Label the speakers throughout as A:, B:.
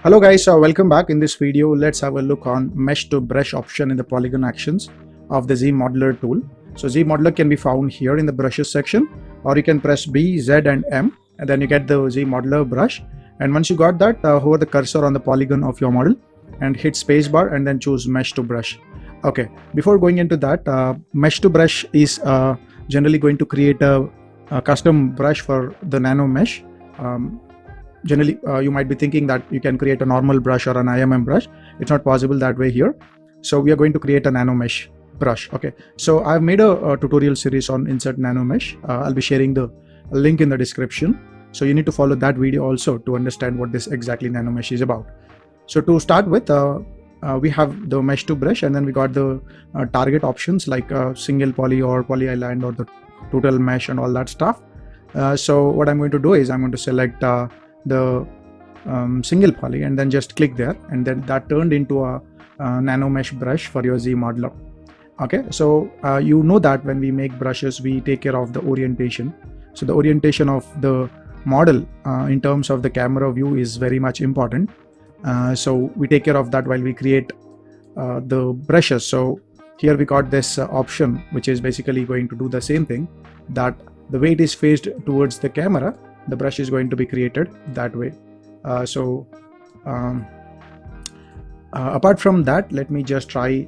A: Hello guys, welcome back. In this video, let's have a look on mesh to brush option in the Polygon Actions of the ZModeler tool. So ZModeler can be found here in the brushes section, or you can press B, Z and M, and then you get the ZModeler brush. And once you got that, hover the cursor on the polygon of your model and hit spacebar and then choose mesh to brush. Okay, before going into that, mesh to brush is generally going to create a custom brush for the Nano Mesh. Generally, you might be thinking that you can create a normal brush or an IMM brush. It's not possible that way here. So we are going to create a Nano Mesh brush. Okay, so I've made a tutorial series on Insert Nanomesh. I'll be sharing the link in the description. So you need to follow that video also to understand what this exactly Nano Mesh is about. So to start with, we have the mesh to brush, and then we got the target options like single poly or poly island or the total mesh and all that stuff. So what I'm going to do is I'm going to select the single poly and then just click there, and then that turned into a Nano Mesh brush for your ZModeler. Okay, so you know that when we make brushes, we take care of the orientation. So the orientation of the model in terms of the camera view is very much important. So we take care of that while we create the brushes. So here we got this option, which is basically going to do the same thing, that the way it is faced towards the camera, the brush is going to be created that way. Apart from that, let me just try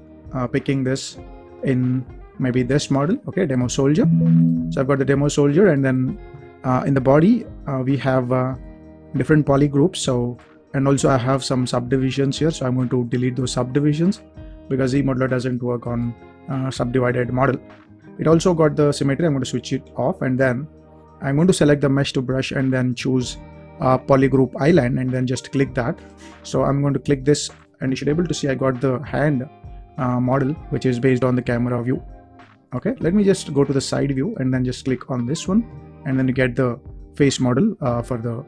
A: picking this in maybe this model. Okay, demo soldier. So I've got the demo soldier, and then in the body we have different poly groups. So, and also I have some subdivisions here, so I'm going to delete those subdivisions because ZModeler doesn't work on subdivided model. It also got the symmetry. I'm going to switch it off, and then I'm going to select the mesh to brush and then choose poly group island and then just click that. So I'm going to click this, and you should be able to see I got the hand model, which is based on the camera view. Okay, let me just go to the side view and then just click on this one, and then you get the face model for the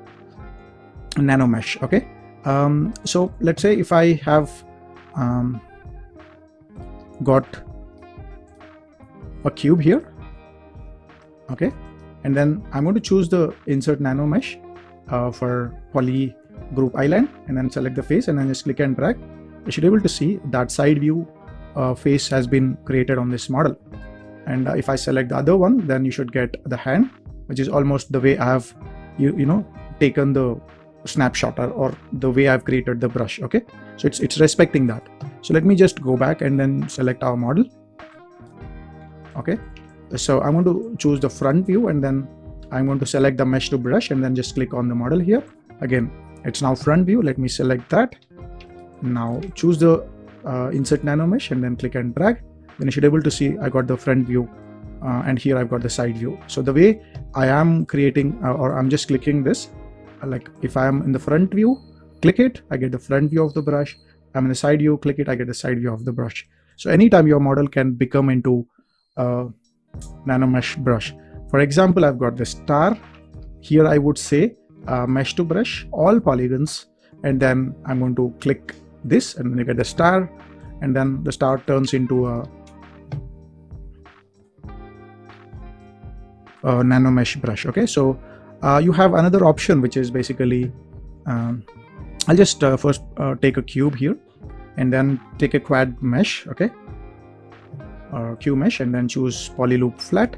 A: Nano Mesh. Okay, so let's say if I have got a cube here. Okay, and then I'm going to choose the Insert Nanomesh for poly group island, and then select the face and then just click and drag. You should be able to see that side view face has been created on this model. And if I select the other one, then you should get the hand, which is almost the way I have you know taken the snapshot, or the way I've created the brush. Okay, so it's respecting that. So let me just go back and then select our model. Okay, so I'm going to choose the front view, and then I'm going to select the mesh to brush and then just click on the model here. Again, it's now front view. Let me select that. Now choose the Insert Nanomesh and then click and drag. Then you should be able to see I got the front view, and here I've got the side view. So the way I am creating, or I'm just clicking this, like if I am in the front view, click it, I get the front view of the brush. I'm in the side view, click it, I get the side view of the brush. So anytime your model can become into Nano Mesh brush. For example, I've got the star here. I would say mesh to brush all polygons, and then I'm going to click this, and then you get the star, and then the star turns into a Nano Mesh brush. Okay, so you have another option, which is basically I'll just first take a cube here and then take a quad mesh. Okay, or Q mesh, and then choose poly loop flat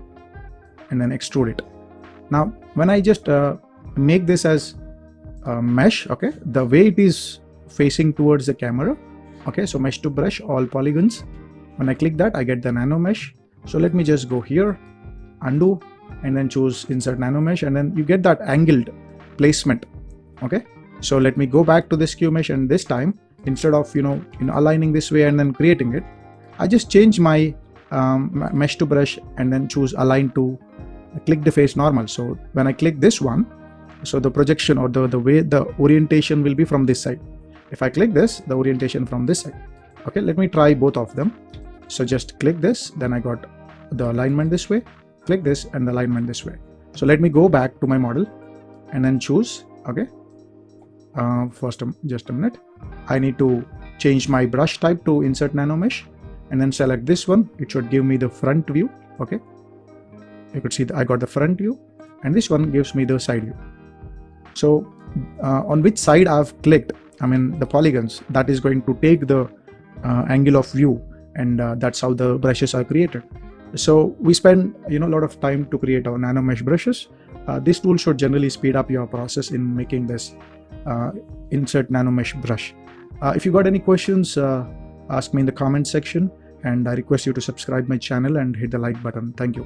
A: and then extrude it. Now when I just make this as a mesh, okay, the way it is facing towards the camera. Okay, so mesh to brush all polygons. When I click that, I get the Nano Mesh. So let me just go here, undo, and then choose Insert Nano Mesh, and then you get that angled placement. Okay, so let me go back to this Q mesh, and this time instead of aligning this way and then creating it, I just change my mesh to brush and then choose align to click the face normal. So when I click this one, so the projection or the way the orientation will be from this side. If I click this, the orientation from this side. Okay, let me try both of them. So just click this, then I got the alignment this way, click this and the alignment this way. So let me go back to my model and then choose. Okay, first just a minute, I need to change my brush type to Insert Nanomesh, and then select this one. It should give me the front view. Okay, you could see that I got the front view, and this one gives me the side view. So on which side I've clicked, the polygons, that is going to take the angle of view, and that's how the brushes are created. So we spend a lot of time to create our Nano Mesh brushes. This tool should generally speed up your process in making this Insert Nanomesh brush. If you got any questions, ask me in the comment section, and I request you to subscribe my channel and hit the like button. Thank you.